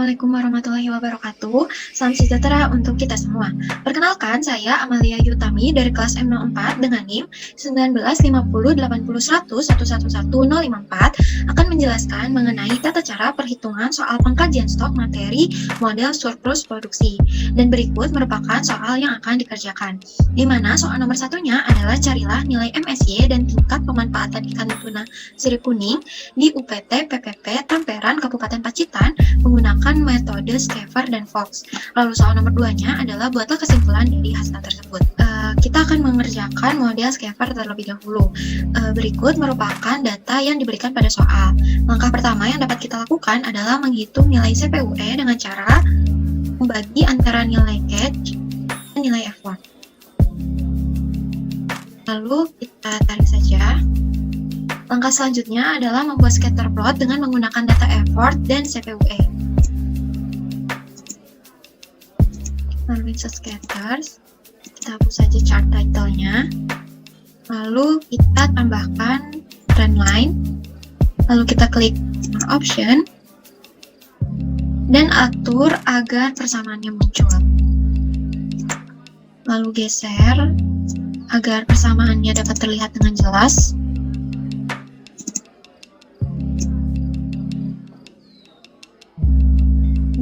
Assalamualaikum warahmatullahi wabarakatuh. Salam sejahtera untuk kita semua. Perkenalkan, saya Amalia Yutami dari kelas M04 dengan NIM 19508011111054 akan menjelaskan mengenai tata cara perhitungan soal pengkajian stok materi model surplus produksi. Dan berikut merupakan soal yang akan dikerjakan. Di mana soal nomor satunya adalah carilah nilai MSY dan tingkat pemanfaatan ikan tuna sirip kuning di UPT PPP Tamperan Kabupaten Pacitan menggunakan metode Schaefer dan Fox. Lalu soal nomor 2-nya adalah buatlah kesimpulan dari hasil tersebut. Kita akan mengerjakan model Schaefer terlebih dahulu. Berikut merupakan data yang diberikan pada soal. Langkah pertama yang dapat kita lakukan adalah menghitung nilai CPUE dengan cara membagi antara nilai catch dan nilai effort. Lalu kita tarik saja. Langkah selanjutnya adalah membuat scatter plot dengan menggunakan data effort dan CPUE. Lalu insert scatters, kita hapus saja chart title-nya. Lalu kita tambahkan trend line. Lalu kita klik more option dan atur agar persamaannya muncul. Lalu geser agar persamaannya dapat terlihat dengan jelas.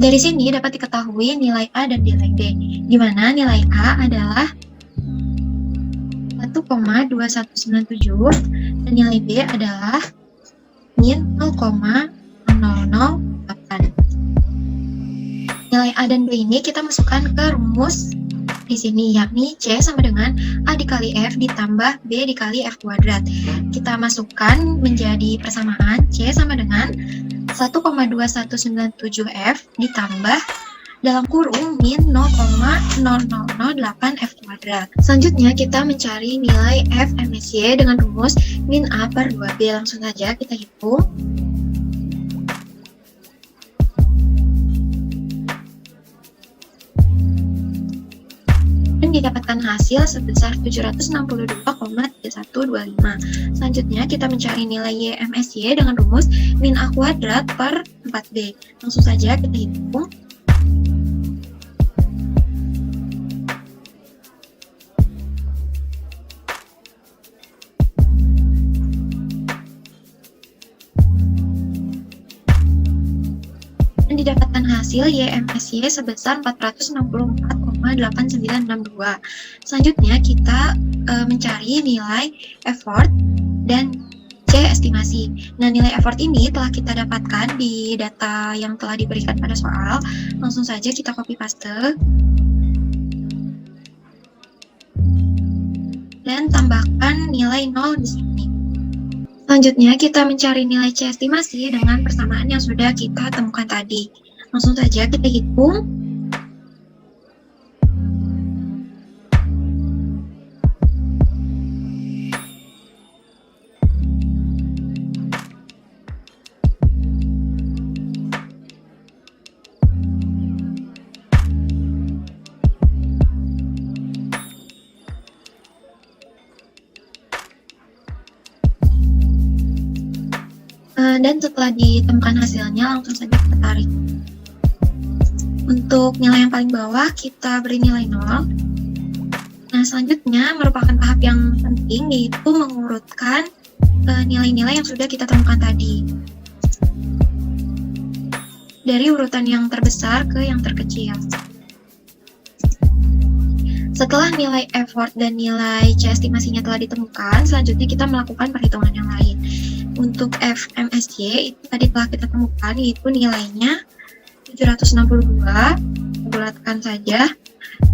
Dari sini dapat diketahui nilai A dan nilai B, di mana nilai A adalah 1,2197 dan nilai B adalah min 0,008. Nilai A dan B ini kita masukkan ke rumus di sini, yakni C sama dengan A dikali F ditambah B dikali F kuadrat. Kita masukkan menjadi persamaan C sama dengan 1,2197F ditambah dalam kurung min 0,0008 F kuadrat. Selanjutnya kita mencari nilai F MSY dengan rumus min A per 2B. Langsung saja kita hitung. Dan didapatkan hasil sebesar 762,3125. Selanjutnya kita mencari nilai Y MSY dengan rumus min A kuadrat per 4B. Langsung saja kita hitung. Dan didapatkan hasil YMSY sebesar 464,8962. Selanjutnya kita mencari nilai effort dan C estimasi. Nah, nilai effort ini telah kita dapatkan di data yang telah diberikan pada soal. Langsung saja kita copy paste dan tambahkan nilai 0 di sini. Selanjutnya kita mencari nilai C estimasi dengan persamaan yang sudah kita temukan tadi. Langsung saja kita hitung. Dan setelah ditemukan hasilnya, langsung saja kita tarik. Untuk nilai yang paling bawah, kita beri nilai 0. Nah, selanjutnya merupakan tahap yang penting, yaitu mengurutkan nilai-nilai yang sudah kita temukan tadi. Dari urutan yang terbesar ke yang terkecil. Setelah nilai effort dan nilai C estimasinya telah ditemukan, selanjutnya kita melakukan perhitungan yang lain. Untuk FMSY itu tadi telah kita temukan, yaitu nilainya 762, kita bulatkan saja.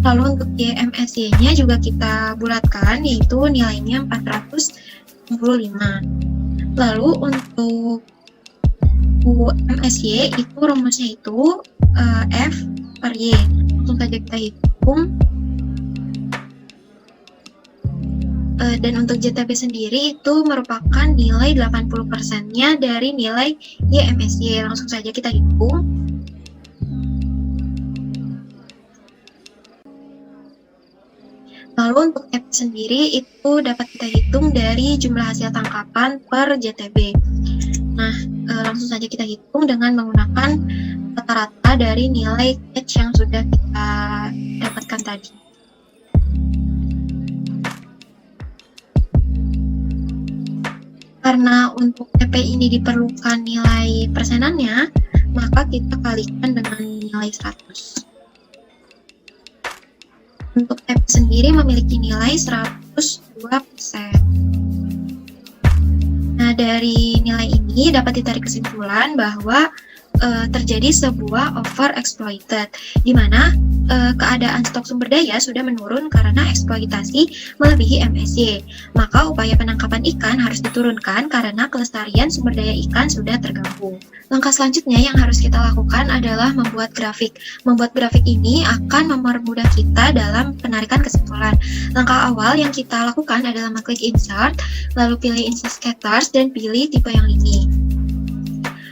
Lalu untuk YMSY-nya juga kita bulatkan, yaitu nilainya 465. Lalu untuk UMSY itu rumusnya itu F per Y. Langsung saja kita hitung. Dan untuk JTB sendiri itu merupakan nilai 80%-nya dari nilai YMSY. Langsung saja kita hitung. Lalu untuk EP sendiri itu dapat kita hitung dari jumlah hasil tangkapan per JTB. Nah, langsung saja kita hitung dengan menggunakan rata-rata data dari nilai catch yang sudah kita dapatkan tadi. Karena untuk TP ini diperlukan nilai persenannya, maka kita kalikan dengan nilai 100. Untuk TP sendiri memiliki nilai 102%. Nah, dari nilai ini dapat ditarik kesimpulan bahwa terjadi sebuah overexploited, di mana keadaan stok sumber daya sudah menurun karena eksploitasi melebihi MSY. Maka upaya penangkapan ikan harus diturunkan karena kelestarian sumber daya ikan sudah terganggu. Langkah selanjutnya yang harus kita lakukan adalah membuat grafik. Membuat grafik ini akan mempermudah kita dalam penarikan kesimpulan. Langkah awal yang kita lakukan adalah mengklik insert, lalu pilih insert scatters dan pilih tipe yang ini.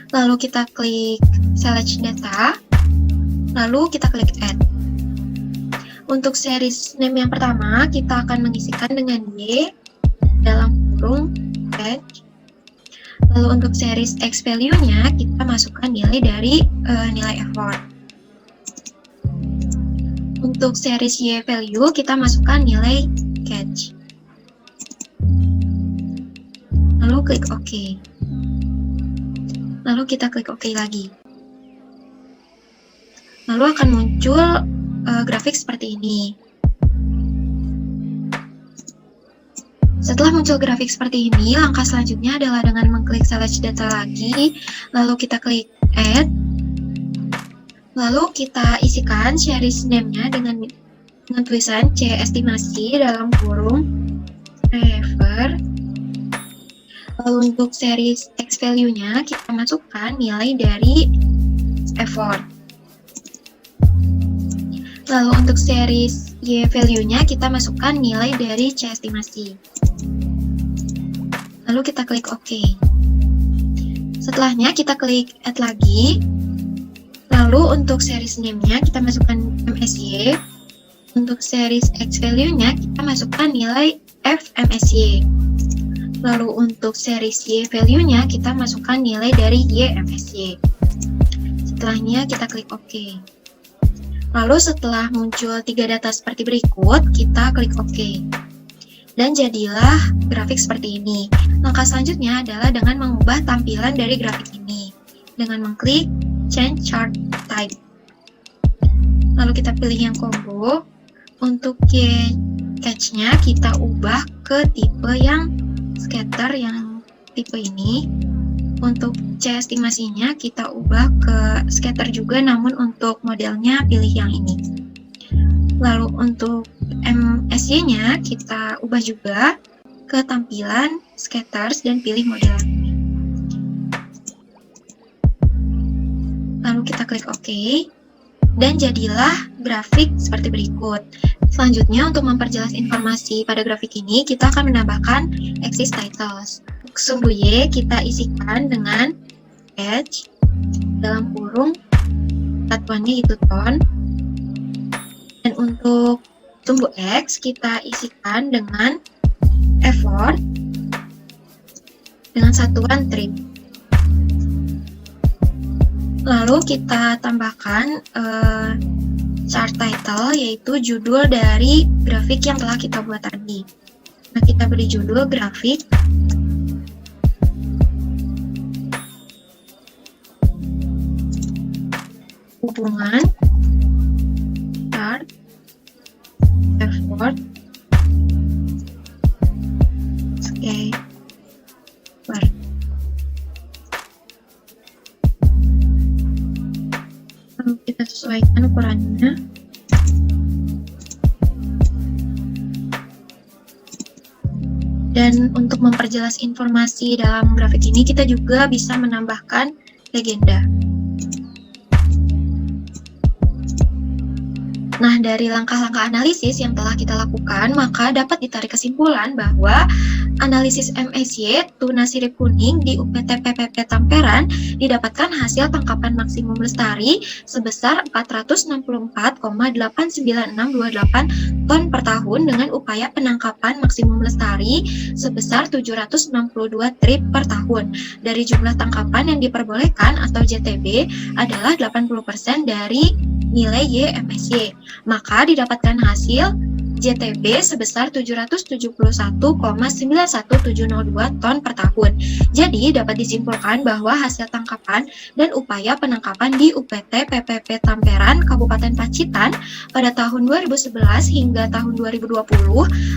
Lalu kita klik select data, lalu kita klik add. Untuk series name yang pertama, kita akan mengisikan dengan Y dalam kurung catch. Lalu untuk series X value-nya, kita masukkan nilai dari nilai effort. Untuk series Y value, kita masukkan nilai catch. Lalu klik OK. Lalu kita klik OK lagi. Lalu akan muncul grafik seperti ini. Setelah muncul grafik seperti ini, langkah selanjutnya adalah dengan mengklik select data lagi, lalu kita klik add, lalu kita isikan series name-nya dengan tulisan C estimasi dalam kurung refer. Lalu untuk series X value-nya kita masukkan nilai dari effort. Lalu untuk series Y value-nya kita masukkan nilai dari C estimasi. Lalu kita klik OK. Setelahnya kita klik add lagi. Lalu untuk series name-nya kita masukkan MSY. Untuk series X value-nya kita masukkan nilai F MSY. Lalu untuk series Y value-nya kita masukkan nilai dari Y MSY. Setelahnya kita klik OK. Lalu setelah muncul 3 data seperti berikut, kita klik OK. Dan jadilah grafik seperti ini. Langkah selanjutnya adalah dengan mengubah tampilan dari grafik ini. Dengan mengklik Change Chart Type. Lalu kita pilih yang combo. Untuk Y catch-nya kita ubah ke tipe yang scatter yang tipe ini. Untuk C estimasinya kita ubah ke scatter juga, namun untuk modelnya pilih yang ini. Lalu untuk MSY-nya kita ubah juga ke tampilan scatters dan pilih model ini. Lalu kita klik OK. Dan jadilah grafik seperti berikut. Selanjutnya, untuk memperjelas informasi pada grafik ini, kita akan menambahkan axis titles. Sumbu Y kita isikan dengan catch dalam kurung satuannya itu ton. Dan untuk sumbu X kita isikan dengan effort dengan satuan trip. Lalu kita tambahkan chart title, yaitu judul dari grafik yang telah kita buat tadi. Nah, kita beri judul grafik hubungan chart effort scalar. Lalu kita sesuaikan ukurannya. Dan untuk memperjelas informasi dalam grafik ini, kita juga bisa menambahkan legenda. Nah, dari langkah-langkah analisis yang telah kita lakukan, maka dapat ditarik kesimpulan bahwa Analisis MSY tuna sirip kuning di UPT PPP Tamperan didapatkan hasil tangkapan maksimum lestari sebesar 464,89628 ton per tahun dengan upaya penangkapan maksimum lestari sebesar 762 trip per tahun. Dari jumlah tangkapan yang diperbolehkan atau JTB adalah 80% dari nilai YMSY. Maka didapatkan hasil JTB sebesar 771,91702 ton per tahun. Jadi, dapat disimpulkan bahwa hasil tangkapan dan upaya penangkapan di UPT PPP Tamperan Kabupaten Pacitan pada tahun 2011 hingga tahun 2020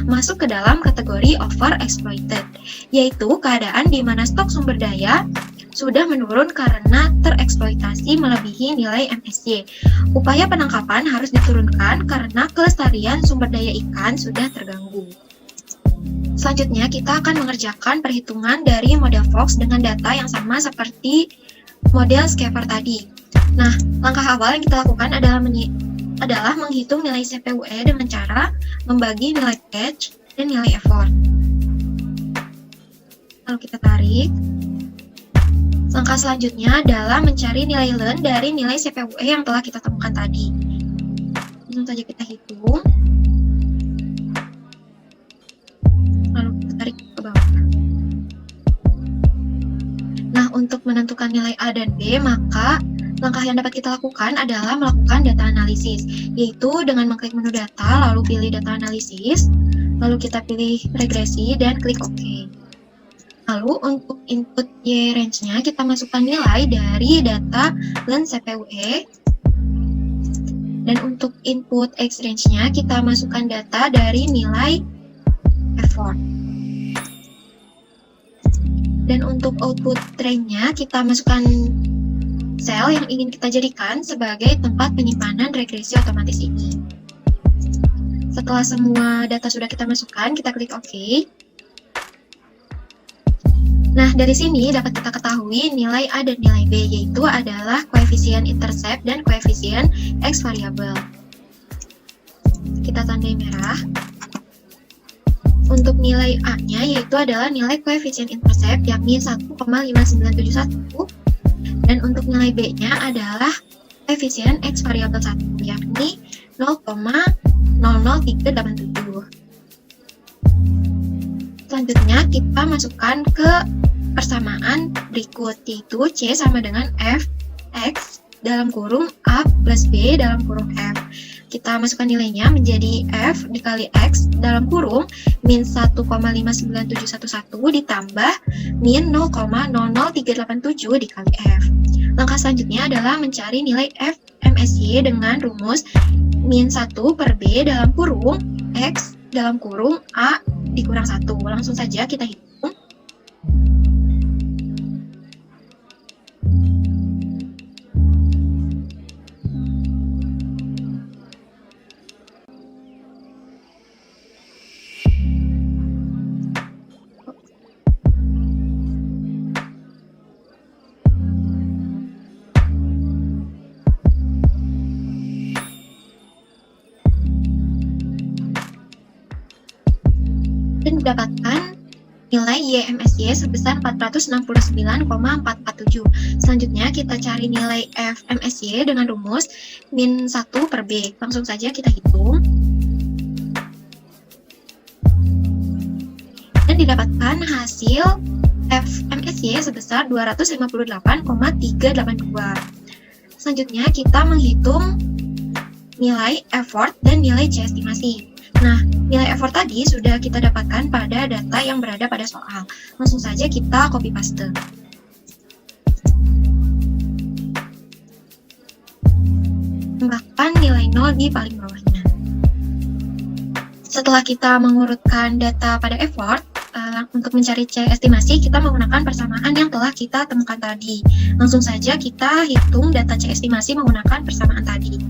masuk ke dalam kategori overexploited, yaitu keadaan di mana stok sumber daya sudah menurun karena tereksploitasi melebihi nilai MSY. Upaya penangkapan harus diturunkan karena kelestarian sumber daya ikan sudah terganggu. Selanjutnya, kita akan mengerjakan perhitungan dari model Fox dengan data yang sama seperti model Scaver tadi. Nah, langkah awal yang kita lakukan adalah menghitung nilai CPUE dengan cara membagi nilai catch dan nilai effort. Lalu kita tarik. Langkah selanjutnya adalah mencari nilai learn dari nilai CPUE yang telah kita temukan tadi. Langsung saja kita hitung. Lalu kita tarik ke bawah. Nah, untuk menentukan nilai A dan B, maka langkah yang dapat kita lakukan adalah melakukan data analisis, yaitu dengan mengklik menu data, lalu pilih data analisis, lalu kita pilih regresi, dan klik OK. Lalu untuk input Y range-nya kita masukkan nilai dari data learn CPUE. Dan untuk input X range-nya kita masukkan data dari nilai effort. Dan untuk output train-nya kita masukkan sel yang ingin kita jadikan sebagai tempat penyimpanan regresi otomatis ini. Setelah semua data sudah kita masukkan, kita klik OK. Nah, dari sini dapat kita ketahui nilai A dan nilai B, yaitu adalah koefisien intercept dan koefisien X variabel. Kita tandai merah. Untuk nilai A-nya yaitu adalah nilai koefisien intercept yakni 1,5971, dan untuk nilai B-nya adalah koefisien X variabel 1 yakni 0,00387. Selanjutnya kita masukkan ke persamaan berikut, yaitu C sama dengan F X dalam kurung A plus B dalam kurung F. Kita masukkan nilainya menjadi F dikali X dalam kurung min 1,59711 ditambah min 0,00387 dikali F. Langkah selanjutnya adalah mencari nilai F MSY dengan rumus min 1 per B dalam kurung X dalam kurung A dikurang 1. Langsung saja kita hitung. Dan mendapatkan nilai YMSY sebesar 469,447. Selanjutnya kita cari nilai F MSY dengan rumus min 1 per B. Langsung saja kita hitung. Dan didapatkan hasil F MSY sebesar 258,382. Selanjutnya kita menghitung nilai effort dan nilai C estimasi. Nah, nilai effort tadi sudah kita dapatkan pada data yang berada pada soal. Langsung saja kita copy paste. Tambahkan nilai 0 di paling bawahnya. Setelah kita mengurutkan data pada effort, untuk mencari C estimasi, kita menggunakan persamaan yang telah kita temukan tadi. Langsung saja kita hitung data C estimasi menggunakan persamaan tadi.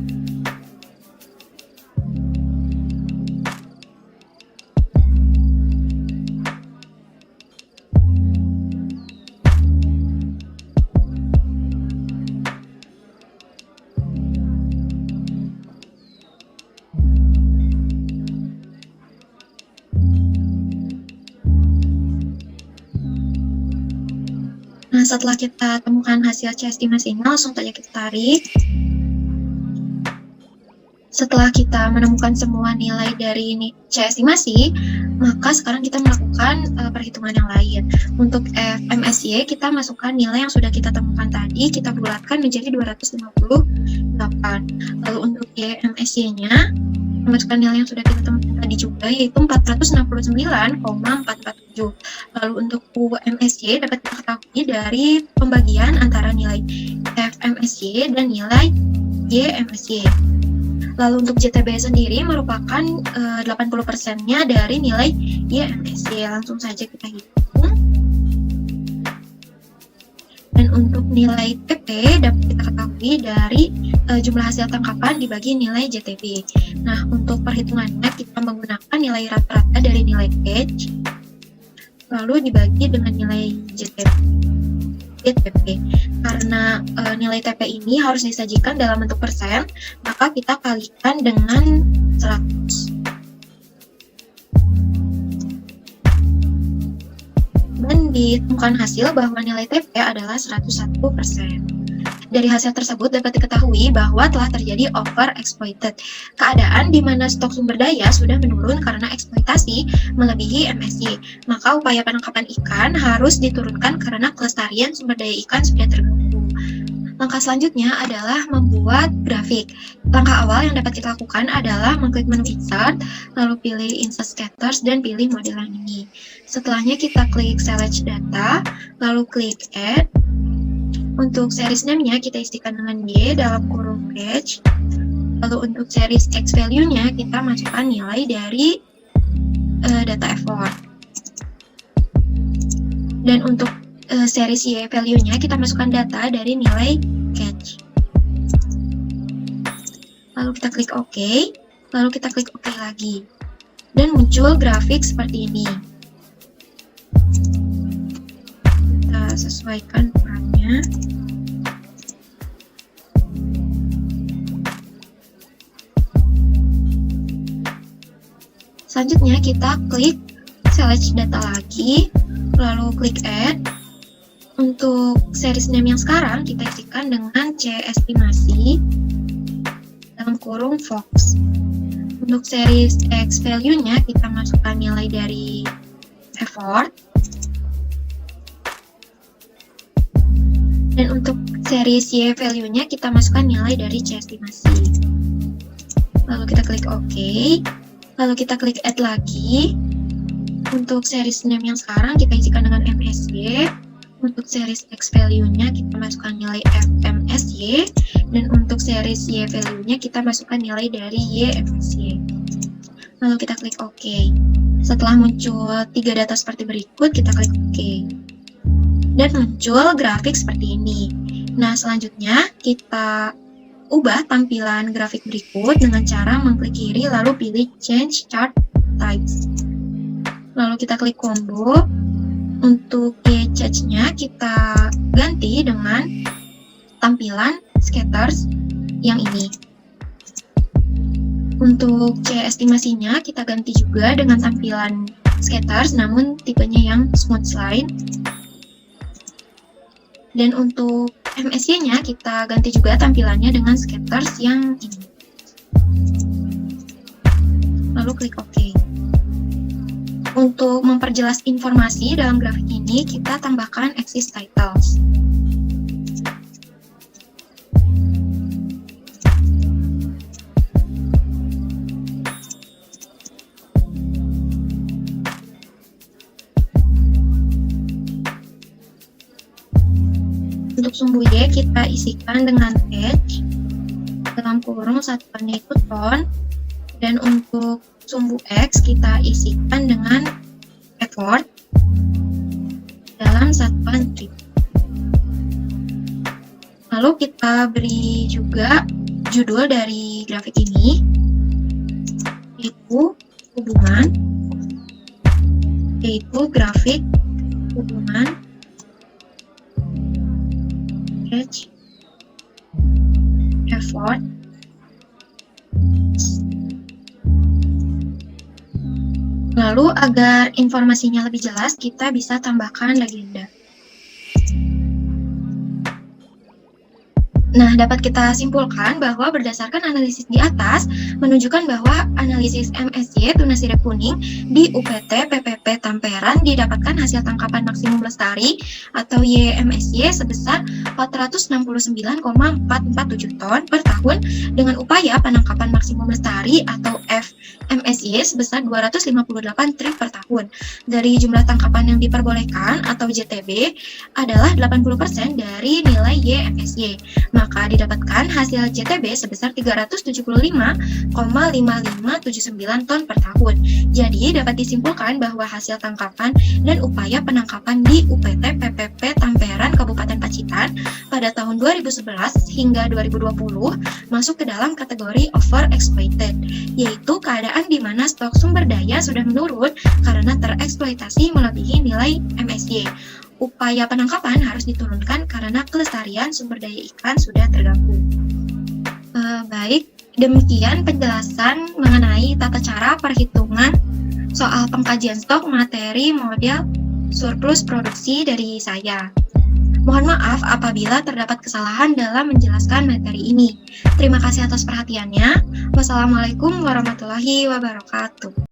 Setelah kita temukan hasil C estimasinya, langsung saja kita tarik. Setelah kita menemukan semua nilai dari C estimasi, maka sekarang kita melakukan perhitungan yang lain. Untuk FMSY, kita masukkan nilai yang sudah kita temukan tadi, kita bulatkan menjadi 258. Lalu untuk YMSY-nya, masukkan nilai yang sudah kita temukan tadi juga, yaitu 469,447. Lalu untuk UMSY dapat kita ketahui dari pembagian antara nilai FMSY dan nilai YMSY. Lalu untuk JTB sendiri merupakan 80%-nya dari nilai YMSY. Langsung saja kita hitung. Dan untuk nilai TP dapat kita ketahui dari jumlah hasil tangkapan dibagi nilai JTB. Nah, untuk perhitungannya kita menggunakan nilai rata-rata dari nilai catch, lalu dibagi dengan nilai JTP. Karena nilai TP ini harus disajikan dalam bentuk persen, maka kita kalikan dengan 100. Dan ditemukan hasil bahwa nilai TP adalah 101%. Dari hasil tersebut dapat diketahui bahwa telah terjadi overexploited, keadaan di mana stok sumber daya sudah menurun karena eksploitasi melebihi MSY. Maka upaya penangkapan ikan harus diturunkan karena kelestarian sumber daya ikan sudah terganggu. Langkah selanjutnya adalah membuat grafik. Langkah awal yang dapat kita lakukan adalah mengklik menu Insert, lalu pilih Insert Scatters dan pilih model yang ini. Setelahnya kita klik Select Data, lalu klik Add. Untuk series name-nya kita isikan dengan Y dalam kurung catch. Lalu untuk series X value-nya kita masukkan nilai dari data effort. Dan untuk series Y value-nya kita masukkan data dari nilai catch. Lalu kita klik OK. Lalu kita klik OK lagi. Dan muncul grafik seperti ini. Kita sesuaikan ukurannya. Selanjutnya kita klik Select Data lagi, lalu klik Add. Untuk series name yang sekarang kita isikan dengan C estimasi dalam kurung Fox. Untuk series X value-nya kita masukkan nilai dari effort. Dan untuk series Y value-nya kita masukkan nilai dari C estimasi. Lalu kita klik OK. Lalu kita klik Add lagi. Untuk series name yang sekarang kita isikan dengan MSY. Untuk series X value-nya kita masukkan nilai FMSY. Dan untuk series Y value-nya kita masukkan nilai dari YMSY. Lalu kita klik OK. Setelah muncul 3 data seperti berikut, kita klik OK. Dan muncul grafik seperti ini. Nah, selanjutnya kita ubah tampilan grafik berikut dengan cara mengklik kiri lalu pilih Change Chart Types. Lalu kita klik combo. Untuk Y-Change-nya kita ganti dengan tampilan scatters yang ini. Untuk C estimasinya kita ganti juga dengan tampilan scatters namun tipenya yang smooth line. Dan untuk MSY-nya kita ganti juga tampilannya dengan scatters yang ini. Lalu klik OK. Untuk memperjelas informasi dalam grafik ini, kita tambahkan axis titles. Untuk sumbu Y kita isikan dengan catch, dalam kurung satuannya itu ton, dan untuk sumbu X kita isikan dengan effort dalam satuan trip. Lalu kita beri juga judul dari grafik ini, yaitu grafik hubungan catch, effort, lalu agar informasinya lebih jelas kita bisa tambahkan legenda. Nah, dapat kita simpulkan bahwa berdasarkan analisis di atas, menunjukkan bahwa analisis MSY tuna sirip kuning di UPT PPP Tamperan didapatkan hasil tangkapan maksimum lestari atau YMSY sebesar 469,447 ton per tahun dengan upaya penangkapan maksimum lestari atau FMSY sebesar 258 trip per tahun. Dari jumlah tangkapan yang diperbolehkan atau JTB adalah 80% dari nilai YMSY. Maka didapatkan hasil JTB sebesar 375,5579 ton per tahun. Jadi dapat disimpulkan bahwa hasil tangkapan dan upaya penangkapan di UPT PPP Tamperan Kabupaten Pacitan pada tahun 2011 hingga 2020 masuk ke dalam kategori overexploited, yaitu keadaan di mana stok sumber daya sudah menurun karena tereksploitasi melebihi nilai MSY. Upaya penangkapan harus diturunkan karena kelestarian sumber daya ikan sudah terganggu. Baik, demikian penjelasan mengenai tata cara perhitungan soal pengkajian stok materi model surplus produksi dari saya. Mohon maaf apabila terdapat kesalahan dalam menjelaskan materi ini. Terima kasih atas perhatiannya. Wassalamualaikum warahmatullahi wabarakatuh.